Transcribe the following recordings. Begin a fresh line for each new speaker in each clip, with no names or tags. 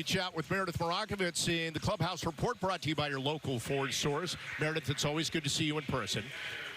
Chat with Meredith Marakovits in the Clubhouse Report, brought to you by your local Ford stores. Meredith, it's always good to see you in person.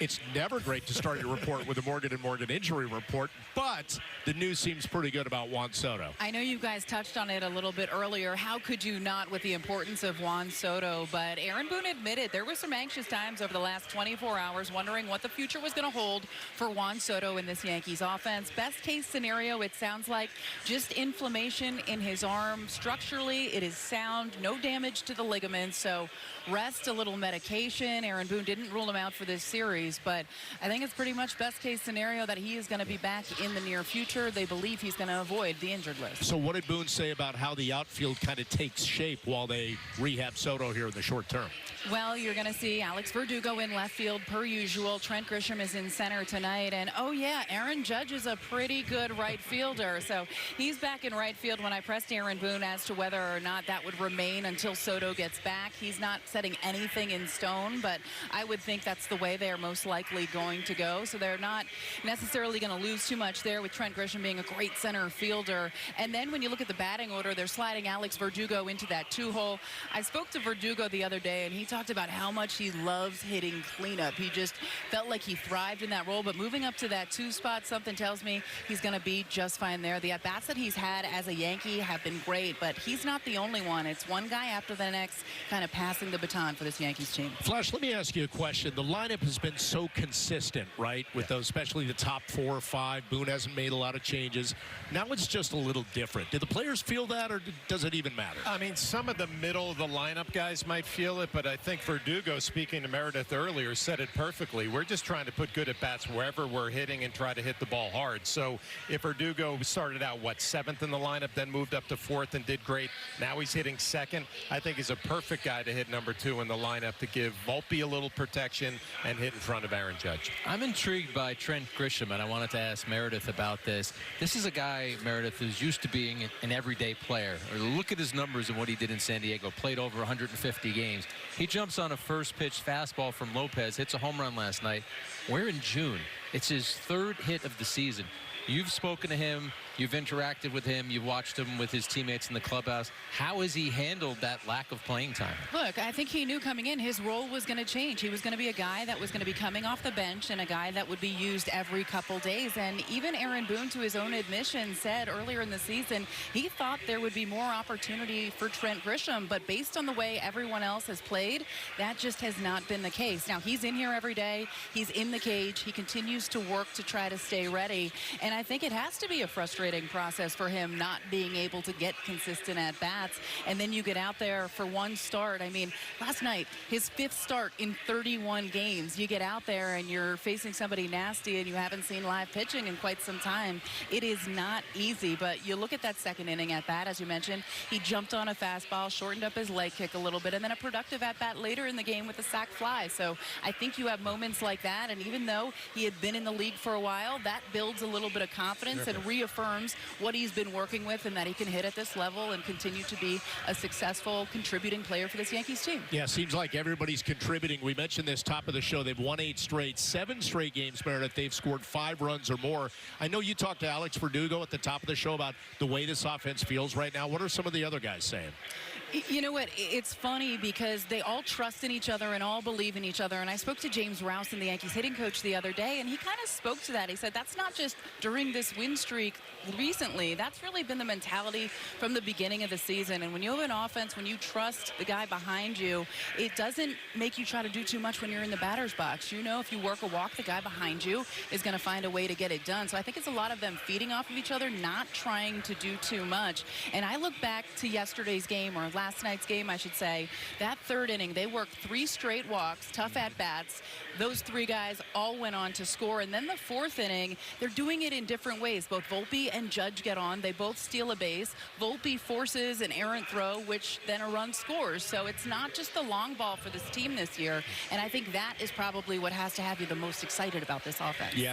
It's never great to start your report with a Morgan & Morgan injury report, but the news seems pretty good about Juan Soto.
I know you guys touched on it a little bit earlier. How could you not with the importance of Juan Soto? But Aaron Boone admitted there were some anxious times over the last 24 hours wondering what the future was going to hold for Juan Soto in this Yankees offense. Best case scenario, it sounds like just inflammation in his arm. Structurally, it is sound, no damage to the ligaments, so rest, a little medication. Aaron Boone didn't rule him out for this series, but I think it's pretty much best case scenario that he is going to be back in the near future. They believe he's going to avoid the injured list.
So what did Boone say about how the outfield kind of takes shape while they rehab Soto here in the short term?
Well, you're going to see Alex Verdugo in left field per usual. Trent Grisham is in center tonight. And, oh, yeah, Aaron Judge is a pretty good right fielder. So he's back in right field. When I pressed Aaron Boone as to whether or not that would remain until Soto gets back, he's not setting anything in stone, but I would think that's the way they're most likely going to go. So they're not necessarily going to lose too much there, with Trent Grisham being a great center fielder. And then when you look at the batting order, they're sliding Alex Verdugo into that 2-hole. I spoke to Verdugo the other day, and he talked about how much he loves hitting cleanup. He just felt like he thrived in that role, but moving up to that 2 spot, something tells me he's going to be just fine there. The at-bats that he's had as a Yankee have been great, but he's not the only one. It's one guy after the next kind of passing the baton for this Yankees team.
Flash, let me ask you a question. The lineup has been so consistent, right, with those, especially the top 4 or 5. Boone hasn't made a lot of changes. Now it's just a little different. Do the players feel that, or does it even matter?
I mean, some of the middle of the lineup guys might feel it, but I think Verdugo, speaking to Meredith earlier, said it perfectly. We're just trying to put good at-bats wherever we're hitting and try to hit the ball hard. So if Verdugo started out, 7th in the lineup, then moved up to 4th and did great, now he's hitting 2nd, I think he's a perfect guy to hit number 2 in the lineup to give Volpe a little protection and hit in front of Aaron Judge.
I'm intrigued by Trent Grisham, and I wanted to ask Meredith about this. This is a guy, Meredith, who's used to being an everyday player. Look at his numbers and what he did in San Diego. Played over 150 games. He jumps on a first pitch fastball from Lopez, hits a home run last night. We're in June. It's his 3rd hit of the season. You've spoken to him, you've interacted with him, you've watched him with his teammates in the clubhouse. How has he handled that lack of playing time?
Look, I think he knew coming in his role was going to change. He was going to be a guy that was going to be coming off the bench and a guy that would be used every couple days. And even Aaron Boone, to his own admission, said earlier in the season he thought there would be more opportunity for Trent Grisham. But based on the way everyone else has played, that just has not been the case. Now, he's in here every day. He's in the cage. He continues to work to try to stay ready. And I think it has to be a frustrating process for him not being able to get consistent at-bats. And then you get out there for one start. I mean, last night, his 5th start in 31 games. You get out there and you're facing somebody nasty and you haven't seen live pitching in quite some time. It is not easy, but you look at that 2nd inning at-bat, as you mentioned, he jumped on a fastball, shortened up his leg kick a little bit, and then a productive at-bat later in the game with a sac fly. So I think you have moments like that, and even though he had been in the league for a while, that builds a little bit of confidence and reaffirms what he's been working with and that he can hit at this level and continue to be a successful contributing player for this Yankees team.
Yeah, seems like everybody's contributing. We mentioned this top of the show. They've won 8 straight, 7 straight games, Meredith. They've scored 5 runs or more. I know you talked to Alex Verdugo at the top of the show about the way this offense feels right now. What are some of the other guys saying?
You know what? It's funny because they all trust in each other and all believe in each other. And I spoke to James Rouse, the Yankees hitting coach, the other day, and he kind of spoke to that. He said that's not just during this win streak recently. That's really been the mentality from the beginning of the season. And when you have an offense, when you trust the guy behind you, it doesn't make you try to do too much when you're in the batter's box. You know, if you work a walk, the guy behind you is going to find a way to get it done. So I think it's a lot of them feeding off of each other, not trying to do too much. And I look back to yesterday's game, or last night's game, I should say, that 3rd inning, they worked 3 straight walks, tough at-bats. Those 3 guys all went on to score. And then the 4th inning, they're doing it in different ways. Both Volpe and Judge get on. They both steal a base. Volpe forces an errant throw, which then a run scores. So it's not just the long ball for this team this year. And I think that is probably what has to have you the most excited about this offense.
Yeah.